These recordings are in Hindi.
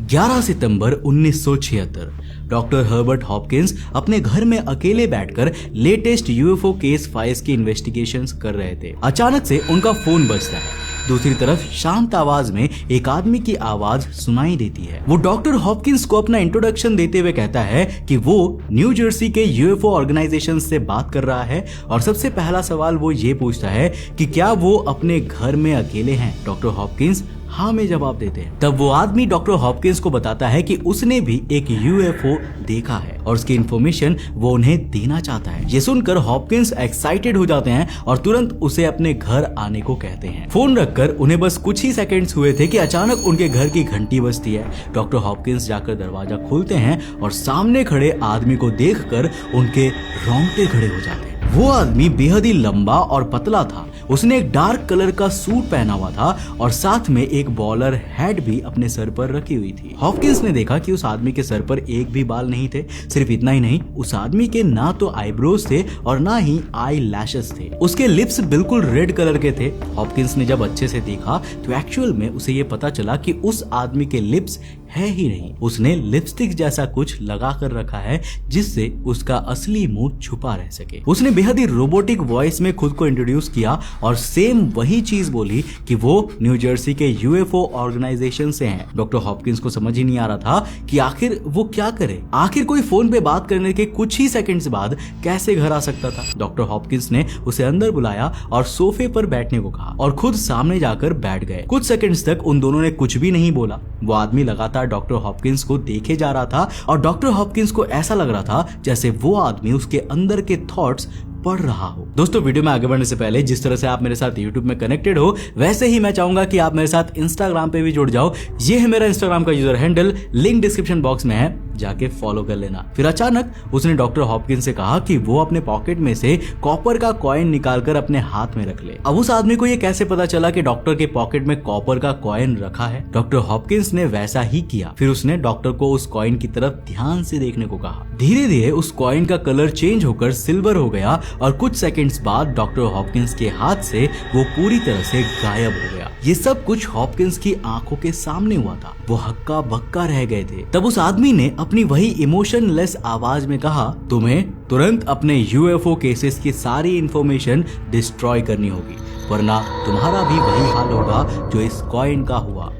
11 सितंबर 1976 डॉक्टर हर्बर्ट हॉपकिंस अपने घर में अकेले बैठकर लेटेस्ट यूएफओ केस फाइल्स की इन्वेस्टिगेशंस कर रहे थे। अचानक से उनका फोन बजता है। दूसरी तरफ शांत आवाज में एक आदमी की आवाज सुनाई देती है। वो डॉक्टर हॉपकिंस को अपना इंट्रोडक्शन देते हुए कहता है कि वो न्यू जर्सी के यूएफओ ऑर्गेनाइजेशन से बात कर रहा है और सबसे पहला सवाल वो ये पूछता है कि क्या वो अपने घर में अकेले हैं। डॉक्टर हॉपकिंस हाँ में जवाब देते हैं। तब वो आदमी डॉक्टर हॉपकिंस को बताता है कि उसने भी एक यूएफओ देखा है और उसकी इन्फॉर्मेशन वो उन्हें देना चाहता है। ये सुनकर हॉपकिंस एक्साइटेड हो जाते हैं और तुरंत उसे अपने घर आने को कहते हैं। फोन रखकर उन्हें बस कुछ ही सेकंड्स हुए थे कि अचानक उनके घर की घंटी बजती है। डॉक्टर हॉपकिंस जाकर दरवाजा खोलते हैं और सामने खड़े आदमी को देखकर उनके रोंगटे खड़े हो जाते हैं। वो आदमी बेहद ही लंबा और पतला था। उसने एक डार्क कलर का सूट पहना हुआ था और साथ में एक बॉलर हैट भी अपने सर पर रखी हुई थी। हॉपकिंस ने देखा कि उस आदमी के सर पर एक भी बाल नहीं थे। सिर्फ इतना ही नहीं, उस आदमी के ना तो आईब्रोज थे और ना ही आई लैशेस थे। उसके लिप्स बिल्कुल रेड कलर के थे। हॉपकिंस ने जब अच्छे से देखा तो एक्चुअल में उसे ये पता चला कि उस आदमी के लिप्स है ही नहीं। उसने लिपस्टिक जैसा कुछ लगा कर रखा है जिससे उसका असली मुंह छुपा रह सके। उसने बेहद ही रोबोटिक वॉइस में खुद को इंट्रोड्यूस किया और सेम वही चीज बोली कि वो न्यू जर्सी के यूएफओ ऑर्गेनाइजेशन से हैं। डॉक्टर हॉपकिंस को समझ ही नहीं आ रहा था कि आखिर वो क्या करे। आखिर कोई फोन पे बात करने के कुछ ही सेकंड्स बाद कैसे घर आ सकता था। डॉक्टर हॉपकिंस ने उसे अंदर बुलाया और सोफे पर बैठने को कहा और खुद सामने जाकर बैठ गए। कुछ सेकंड्स तक उन दोनों ने कुछ भी नहीं बोला। वो आदमी लगातार डॉक्टर हॉपकिंस को देखे जा रहा था और डॉक्टर हॉपकिंस को ऐसा लग रहा था जैसे वो आदमी उसके अंदर के थॉट्स पढ़ रहा हो। दोस्तों, वीडियो में आगे बढ़ने से पहले जिस तरह से आप मेरे साथ YouTube में कनेक्टेड हो वैसे ही मैं चाहूंगा कि आप मेरे साथ Instagram पे भी जुड़ जाओ। ये है मेरा Instagram का user handle, link description box में है, जाके फॉलो कर लेना। फिर अचानक उसने डॉक्टर हॉपकिंस से कहा कि वो अपने पॉकेट में से कॉपर का कॉइन निकालकर अपने हाथ में रख ले। अब उस आदमी को ये कैसे पता चला कि डॉक्टर के पॉकेट में कॉपर का कॉइन रखा है? डॉक्टर हॉपकिंस ने वैसा ही किया। फिर उसने डॉक्टर को उस कॉइन की तरफ ध्यान से देखने को कहा। धीरे धीरे उस कॉइन का कलर चेंज होकर सिल्वर हो गया और कुछ सेकंड्स बाद डॉक्टर हॉपकिंस के हाथ से वो पूरी तरह से गायब हो गया। ये सब कुछ हॉपकिंस की आंखों के सामने हुआ था। वो हक्का बक्का रह गए थे। तब उस आदमी ने अपनी वही इमोशनलेस आवाज में कहा, तुम्हें तुरंत अपने यूएफओ केसेस की सारी इंफॉर्मेशन डिस्ट्रॉय करनी होगी, वरना तुम्हारा भी वही हाल होगा जो इस कॉइन का हुआ।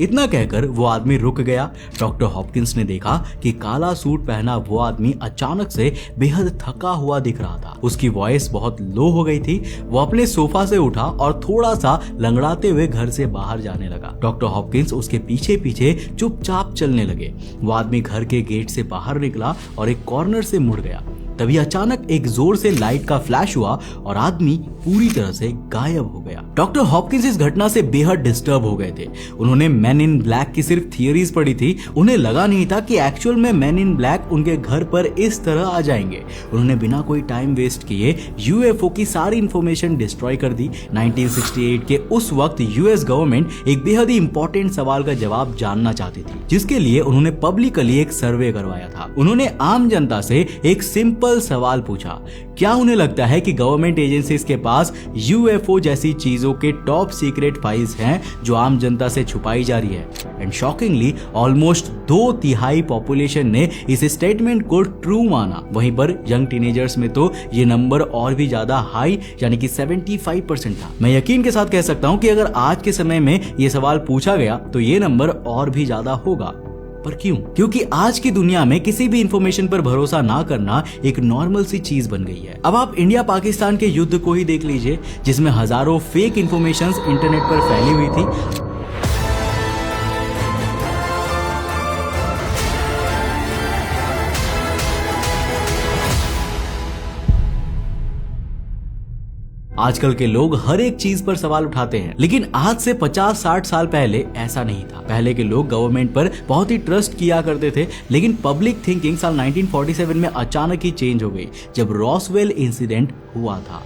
इतना कहकर वो आदमी रुक गया। डॉक्टर हॉपकिंस ने देखा कि काला सूट पहना वो आदमी अचानक से बेहद थका हुआ दिख रहा था। उसकी वॉइस बहुत लो हो गई थी। वो अपने सोफा से उठा और थोड़ा सा लंगड़ाते हुए घर से बाहर जाने लगा। डॉक्टर हॉपकिंस उसके पीछे पीछे चुपचाप चलने लगे। वो आदमी घर के गेट से बाहर निकला और एक कॉर्नर से मुड़ गया। तभी अचानक एक जोर से लाइट का फ्लैश हुआ और आदमी पूरी तरह से गायब हो गया। डॉक्टर हॉपकिंस इस घटना से बेहद डिस्टर्ब हो गए थे। उन्होंने मैन इन ब्लैक की सिर्फ थियरीज पढ़ी थी। उन्हें लगा नहीं था कि एक्चुअल में मैन इन ब्लैक उनके घर पर इस तरह आ जाएंगे। उन्होंने बिना कोई टाइम वेस्ट किए यूएफओ की सारी इंफॉर्मेशन डिस्ट्रॉय कर दी। 1968 के उस वक्त यूएस गवर्नमेंट एक बेहद ही इंपॉर्टेंट सवाल का जवाब जानना चाहती थी, जिसके लिए उन्होंने पब्लिकली एक सर्वे करवाया था। उन्होंने आम जनता से एक सिंपल सवाल पूछा, क्या उन्हें लगता है कि गवर्नमेंट एजेंसीज के पास यूएफओ जैसी चीजों के टॉप सीक्रेट फाइल्स हैं जो आम जनता से छुपाई जा रही है? एंड शॉकिंगली ऑलमोस्ट 2/3 पॉपुलेशन ने इस स्टेटमेंट को ट्रू माना। वहीं पर यंग टीनेजर्स में तो ये नंबर और भी ज्यादा हाई यानी कि 75% था। मैं यकीन के साथ कह सकता हूं कि अगर आज के समय में ये सवाल पूछा गया तो ये नंबर और भी ज्यादा होगा। पर क्यों? क्योंकि आज की दुनिया में किसी भी इंफॉर्मेशन पर भरोसा ना करना एक नॉर्मल सी चीज बन गई है। अब आप इंडिया पाकिस्तान के युद्ध को ही देख लीजिए, जिसमें हजारों फेक इंफॉर्मेशंस इंटरनेट पर फैली हुई थी। आजकल के लोग हर एक चीज पर सवाल उठाते हैं, लेकिन आज से 50-60 साल पहले ऐसा नहीं था। पहले के लोग गवर्नमेंट पर बहुत ही ट्रस्ट किया करते थे, लेकिन पब्लिक थिंकिंग साल 1947 में अचानक ही चेंज हो गई जब रॉसवेल इंसिडेंट हुआ था।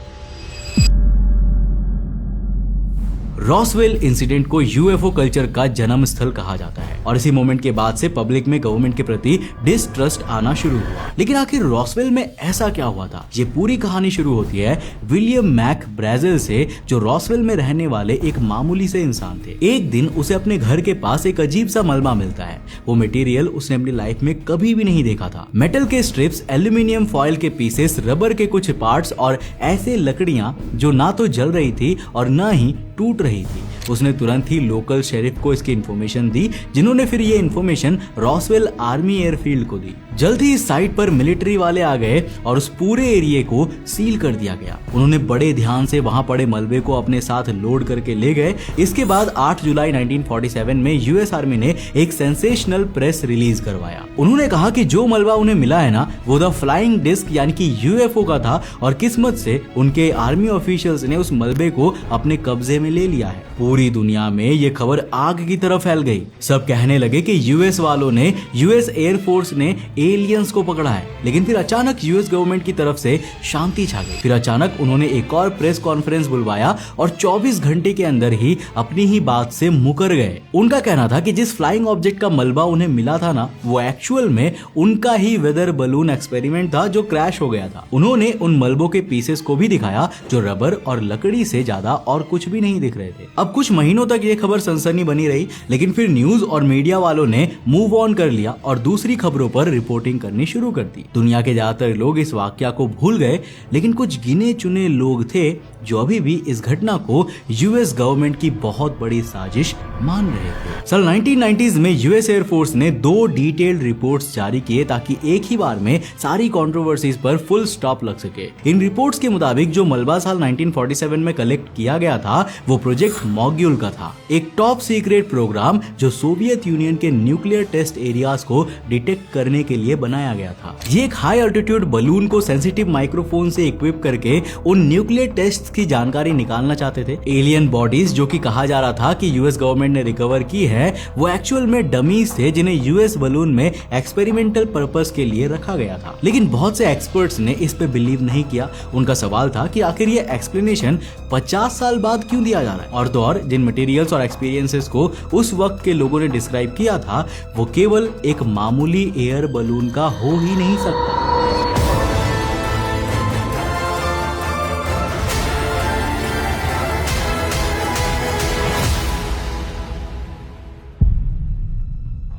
रॉसवेल इंसिडेंट को यूएफओ कल्चर का जन्म स्थल कहा जाता है और इसी मोमेंट के बाद से पब्लिक में गवर्नमेंट के प्रति डिसट्रस्ट आना शुरू हुआ। लेकिन आखिर रॉसवेल में ऐसा क्या हुआ था? ये पूरी कहानी शुरू होती है विलियम मैक ब्राजेल से, जो रॉसवेल में रहने वाले एक मामूली से इंसान थे। एक दिन उसे अपने घर के पास एक अजीब सा मलबा मिलता है। वो मटेरियल उसने अपनी लाइफ में कभी भी नहीं देखा था। मेटल के स्ट्रिप्स, एल्यूमिनियम फॉइल के पीसेस, रबर के कुछ पार्ट्स और ऐसे लकड़ियां जो ना तो जल रही थी और ना ही टूट रही थी। उसने तुरंत ही लोकल शेरिफ को इसकी इन्फॉर्मेशन दी, जिन्होंने फिर ये इन्फॉर्मेशन रॉसवेल आर्मी एयरफील्ड को दी। जल्द ही इस साइट पर मिलिट्री वाले आ गए और उस पूरे एरिया को सील कर दिया गया। उन्होंने बड़े ध्यान से वहां पड़े मलबे को अपने साथ लोड करके ले गए। इसके बाद 8 जुलाई 1947 में यूएस आर्मी ने एक सेंसेशनल प्रेस रिलीज करवाया। उन्होंने कहा कि जो मलबा उन्हें मिला है ना, वो द फ्लाइंग डिस्क यानी कि यूएफओ का था और किस्मत से उनके आर्मी ऑफिशियल्स ने उस मलबे को अपने कब्जे में ले लिया है। पूरी दुनिया में ये खबर आग की तरह फैल गई। सब कहने लगे कि यूएस वालों ने, यूएस एयरफोर्स ने एलियंस को पकड़ा है। लेकिन फिर अचानक यूएस गवर्नमेंट की तरफ से शांति छा गई। फिर अचानक उन्होंने एक और प्रेस कॉन्फ्रेंस बुलवाया और 24 घंटे के अंदर ही अपनी ही बात से मुकर गए। उनका कहना था कि जिस फ्लाइंग ऑब्जेक्ट का मलबा उन्हें मिला था ना, वो एक्चुअल में उनका ही वेदर बलून एक्सपेरिमेंट था जो क्रैश हो गया था। उन्होंने उन मलबों के पीसेस को भी दिखाया जो रबर और लकड़ी से ज्यादा और कुछ भी नहीं दिख रहे थे। अब कुछ महीनों तक ये खबर सनसनी बनी रही, लेकिन फिर न्यूज और मीडिया वालों ने मूव ऑन कर लिया और दूसरी खबरों पर रिपोर्टिंग करनी शुरू कर दी। दुनिया के ज्यादातर लोग इस वाकया को भूल गए, लेकिन कुछ गिने चुने लोग थे जो अभी भी इस घटना को यूएस गवर्नमेंट की बहुत बड़ी साजिश मान रहे थे। साल 1990s में यूएस एयरफोर्स ने 2 डिटेल्ड रिपोर्ट्स जारी किए ताकि एक ही बार में सारी कंट्रोवर्सीज पर फुल स्टॉप लग सके। इन रिपोर्ट्स के मुताबिक जो मलबा साल 1947 में कलेक्ट किया गया था, वो प्रोजेक्ट मॉड्यूल का था, एक टॉप सीक्रेट प्रोग्राम जो सोवियत यूनियन के न्यूक्लियर टेस्ट एरियाज को डिटेक्ट करने के लिए बनाया गया था। ये एक हाई अल्टीट्यूड बलून को सेंसिटिव माइक्रोफोन से इक्विप करके उन न्यूक्लियर टेस्ट की जानकारी निकालना चाहते थे। एलियन बॉडीज जो कि कहा जा रहा था कि यूएस गवर्नमेंट ने रिकवर की है, वो एक्चुअल में डमीज थे जिन्हें यूएस बलून में एक्सपेरिमेंटल पर्पस के लिए रखा गया था। लेकिन बहुत से एक्सपर्ट्स ने इस पे बिलीव नहीं किया। उनका सवाल था कि आखिर ये एक्सप्लेनेशन 50 साल बाद क्यों दिया जा रहा है। और तो और जिन मटेरियल्स और एक्सपीरियंसेस को उस वक्त के लोगों ने डिस्क्राइब किया था, वो केवल एक मामूली एयर बलून का हो ही नहीं सकता।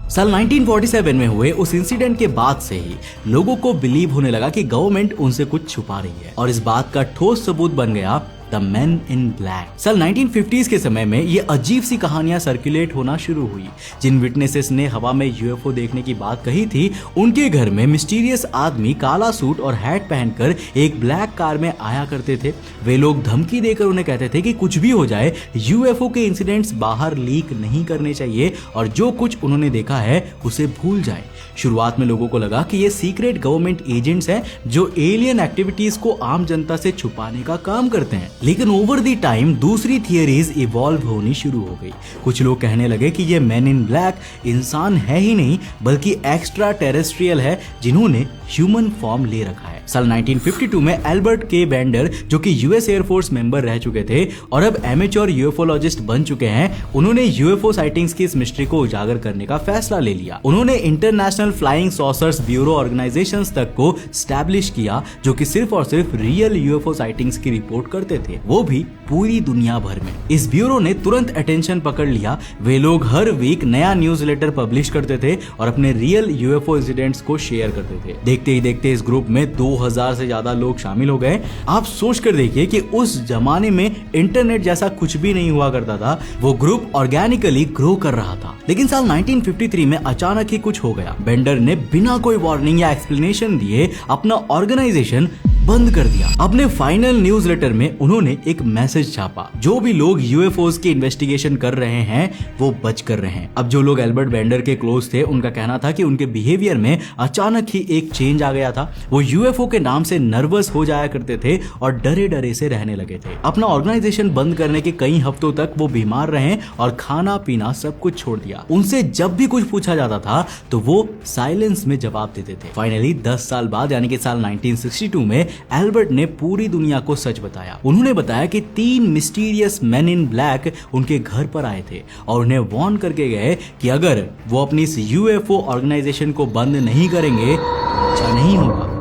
साल 1947 में हुए उस इंसिडेंट के बाद से ही लोगों को बिलीव होने लगा कि गवर्नमेंट उनसे कुछ छुपा रही है और इस बात का ठोस सबूत बन गया द मैन इन ब्लैक। साल 1950s के समय में ये अजीब सी कहानियां सर्कुलेट होना शुरू हुई। जिन विटनेसेस ने हवा में यूएफओ देखने की बात कही थी, उनके घर में मिस्टीरियस आदमी काला सूट और हैट पहनकर एक ब्लैक कार में आया करते थे। वे लोग धमकी देकर उन्हें कहते थे कि कुछ भी हो जाए, यूएफओ के इंसिडेंट्स बाहर लीक नहीं करने चाहिए और जो कुछ उन्होंने देखा है उसे भूल जाए। शुरुआत में लोगों को लगा कि ये सीक्रेट गवर्नमेंट एजेंट्स हैं जो एलियन एक्टिविटीज को आम जनता से छुपाने का काम करते हैं। लेकिन ओवर द टाइम दूसरी थियरीज इवॉल्व होनी शुरू हो गई। कुछ लोग कहने लगे कि ये मैन इन ब्लैक इंसान है ही नहीं बल्कि एक्स्ट्रा टेरेस्ट्रियल है जिन्होंने ह्यूमन फॉर्म ले रखा है। साल 1952 में एल्बर्ट के बेंडर, जो कि यूएस एयरफोर्स मेंबर रह चुके थे और अब एमेच्योर यूएफओलॉजिस्ट बन चुके हैं, उन्होंने यूएफओ साइटिंग्स की इस मिस्ट्री को उजागर करने का फैसला ले लिया। उन्होंने international flying saucers bureau organisations तक को स्टैब्लिश किया जो कि सिर्फ और सिर्फ रियल यूएफओ साइटिंग्स की रिपोर्ट करते थे, वो भी पूरी दुनिया भर में। इस ब्यूरो ने तुरंत अटेंशन पकड़ लिया। वे लोग हर वीक नया न्यूज़लेटर पब्लिश करते थे और अपने रियल यूएफओ इंसिडेंट्स को शेयर करते थे। देखते ही देखते इस ग्रुप में 2000 से ज्यादा लोग शामिल हो गए। आप सोच कर देखिए कि उस जमाने में इंटरनेट जैसा कुछ भी नहीं हुआ करता था। वो ग्रुप ऑर्गेनिकली ग्रो कर रहा था। लेकिन साल 1953 में अचानक ही कुछ हो गया। बेंडर ने बिना कोई वार्निंग या एक्सप्लेनेशन दिए अपना ऑर्गेनाइजेशन बंद कर दिया। अपने फाइनल न्यूज लेटर में उन्होंने एक मैसेज छापा, जो भी लोग यूएफओस की इन्वेस्टिगेशन कर रहे हैं वो बच कर रहे हैं। अब जो लोग एल्बर्ट बेंडर के क्लोज थे, उनका कहना था कि उनके बिहेवियर में अचानक ही एक चेंज आ गया था। वो यूएफओ के नाम से नर्वस हो जाया करते थे और डरे डरे से रहने लगे थे। अपना ऑर्गेनाइजेशन बंद करने के कई हफ्तों तक वो बीमार रहे और खाना पीना सब कुछ छोड़ दिया। उनसे जब भी कुछ पूछा जाता था तो वो साइलेंस में जवाब देते थे। फाइनली 10 साल बाद यानी कि साल 1962 में एल्बर्ट ने पूरी दुनिया को सच बताया। उन्होंने बताया कि 3 मिस्टीरियस मैन इन ब्लैक उनके घर पर आए थे और उन्हें वार्न करके गए कि अगर वो अपनी इस यूएफओ ऑर्गेनाइजेशन को बंद नहीं करेंगे तो अच्छा नहीं होगा।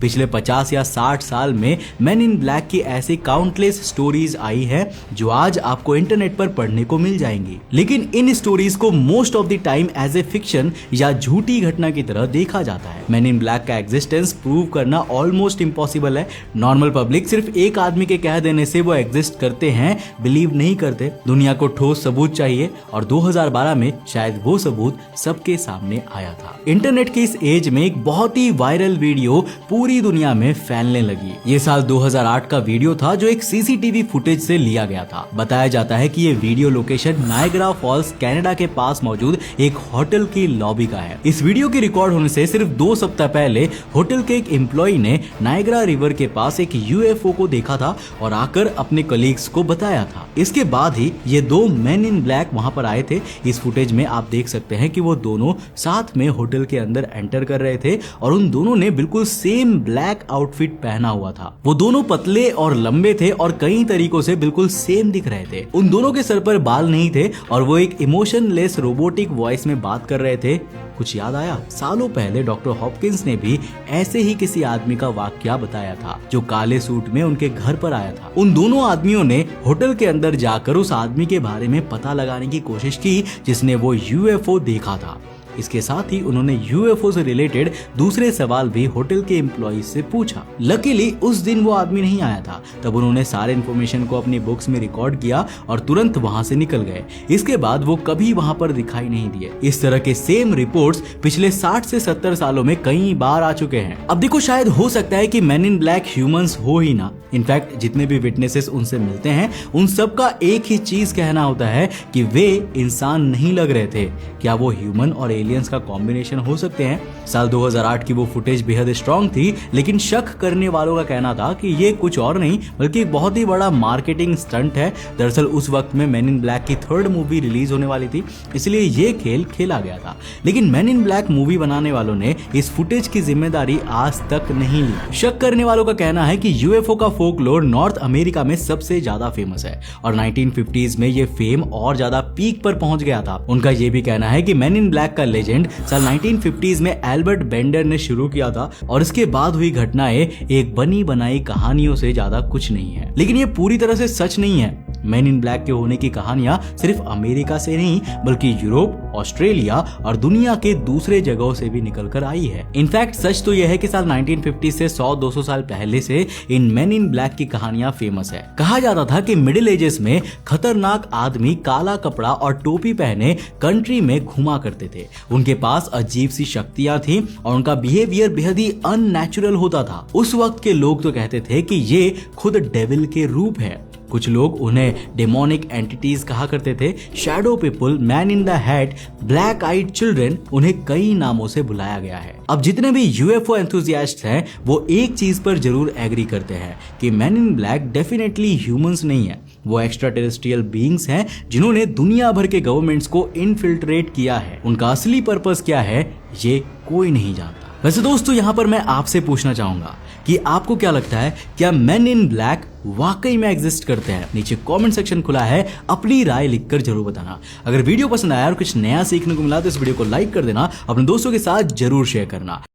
पिछले 50 या 60 साल में मैन इन ब्लैक की ऐसी काउंटलेस स्टोरीज आई है जो आज आपको इंटरनेट पर पढ़ने को मिल जाएंगी, लेकिन इन स्टोरीज को most of the time as a fiction या झूठी घटना की तरह देखा जाता है। मैन इन ब्लैक का एग्जिस्टेंस प्रूव करना ऑलमोस्ट इम्पॉसिबल है। नॉर्मल पब्लिक सिर्फ एक आदमी के कह देने से वो एग्जिस्ट करते हैं बिलीव नहीं करते। दुनिया को ठोस सबूत चाहिए और 2012 में शायद वो सबूत सबके सामने आया था। इंटरनेट के इस एज में एक बहुत ही वायरल वीडियो पूरी दुनिया में फैलने लगी। ये साल 2008 का वीडियो था जो एक सीसीटीवी फुटेज से लिया गया था। बताया जाता है कि ये video location Niagara false Canada के पास मौजूद एक होटल की लॉबी का है। इस वीडियो के रिकॉर्ड होने से सिर्फ 2 सप्ताह पहले होटल के एक एम्प्लॉय ने नायग्रा रिवर के पास एक यूएफओ को देखा था और आकर अपने कलीग्स को बताया था। इसके बाद ही ये 2 मैन इन ब्लैक वहां पर आए थे। इस फुटेज में आप देख सकते हैं कि वो दोनों साथ में होटल के अंदर एंटर कर रहे थे और उन दोनों ने बिल्कुल सेम ब्लैक आउटफिट पहना हुआ था। वो दोनों पतले और लंबे थे और कई तरीकों से बिल्कुल सेम दिख रहे थे। उन दोनों के सर पर बाल नहीं थे और वो एक इमोशनलेस रोबोटिक वॉइस में बात कर रहे थे। कुछ याद आया? सालों पहले डॉक्टर हॉपकिंस ने भी ऐसे ही किसी आदमी का वाकया बताया था जो काले सूट में उनके घर पर आया था। उन दोनों आदमियों ने होटल के अंदर जाकर उस आदमी के बारे में पता लगाने की कोशिश की जिसने वो यूएफओ देखा था। इसके साथ ही उन्होंने यूएफओ से रिलेटेड दूसरे सवाल भी होटल के एम्प्लॉइज से पूछा। लकीली उस दिन वो आदमी नहीं आया था। तब उन्होंने सारे इन्फॉर्मेशन को अपनी बुक्स में रिकॉर्ड किया और तुरंत वहां से निकल गए। इसके बाद वो कभी वहां पर दिखाई नहीं दिए। इस तरह के सेम रिपोर्ट्स पिछले 60 से 70 सालों में कई बार आ चुके हैं। अब देखो, शायद हो सकता है कि मैन इन ब्लैक ह्यूमंस हो ही ना। इनफैक्ट जितने भी विटनेसेस उनसे मिलते हैं उन सबका एक ही चीज कहना होता है कि वे इंसान नहीं लग रहे थे। क्या वो ह्यूमन और एलियंस का कॉम्बिनेशन हो सकते हैं? साल 2008 की वो फुटेज बेहद स्ट्रॉन्ग थी, लेकिन शक करने वालों का कहना था कि ये कुछ और नहीं बल्कि एक बहुत ही बड़ा मार्केटिंग स्टंट है। दरअसल उस वक्त में मैन इन ब्लैक की 3rd मूवी रिलीज होने वाली थी, इसलिए ये खेल खेला गया था। लेकिन मैन इन ब्लैक मूवी बनाने वालों ने इस फुटेज की जिम्मेदारी आज तक नहीं ली। शक करने वालों का कहना है कि यूएफओ का फोकलोर नॉर्थ अमेरिका में सबसे ज्यादा फेमस है और 1950s में ये फेम और ज्यादा पीक पर पहुंच गया था। उनका ये भी कहना है कि मैन इन ब्लैक का लेजेंड साल 1950s में एल्बर्ट बेंडर ने शुरू किया था और इसके बाद हुई घटनाएं एक बनी बनाई कहानियों से ज्यादा कुछ नहीं है। लेकिन ये पूरी तरह से सच नहीं है। मैन इन ब्लैक के होने की कहानियां सिर्फ अमेरिका से नहीं बल्कि यूरोप, ऑस्ट्रेलिया और दुनिया के दूसरे जगहों से भी निकल कर आई है। इनफैक्ट सच तो यह है कि साल 1950 से 100-200 साल पहले से इन मैन इन ब्लैक की कहानियां फेमस है। कहा जाता था कि मिडिल एजेस में खतरनाक आदमी काला कपड़ा और टोपी पहने कंट्री में घुमा करते थे। उनके पास अजीब सी शक्तियां थी और उनका बिहेवियर बेहद ही अननेचुरल होता था। उस वक्त के लोग तो कहते थे कि ये खुद डेविल के रूप है। कुछ लोग उन्हें डेमोनिक एंटिटीज कहा करते थे। Shadow people, man in the hat, black eyed children, उन्हें कई नामों से बुलाया गया है। अब जितने भी यूएफओ एंथुसियास्ट्स हैं वो एक चीज पर जरूर एग्री करते हैं कि man in black definitely humans नहीं है। वो एक्स्ट्रा टेरेस्ट्रियल बीइंग्स हैं जिन्होंने दुनिया भर के गवर्नमेंट्स को इनफिल्ट्रेट किया है। उनका असली पर्पस क्या है ये कोई नहीं जानता। वैसे दोस्तों, यहाँ पर मैं आपसे पूछना चाहूंगा कि आपको क्या लगता है, क्या मैन इन ब्लैक वाकई में एग्जिस्ट करते हैं? नीचे कमेंट सेक्शन खुला है, अपनी राय लिखकर जरूर बताना। अगर वीडियो पसंद आया और कुछ नया सीखने को मिला तो इस वीडियो को लाइक कर देना, अपने दोस्तों के साथ जरूर शेयर करना।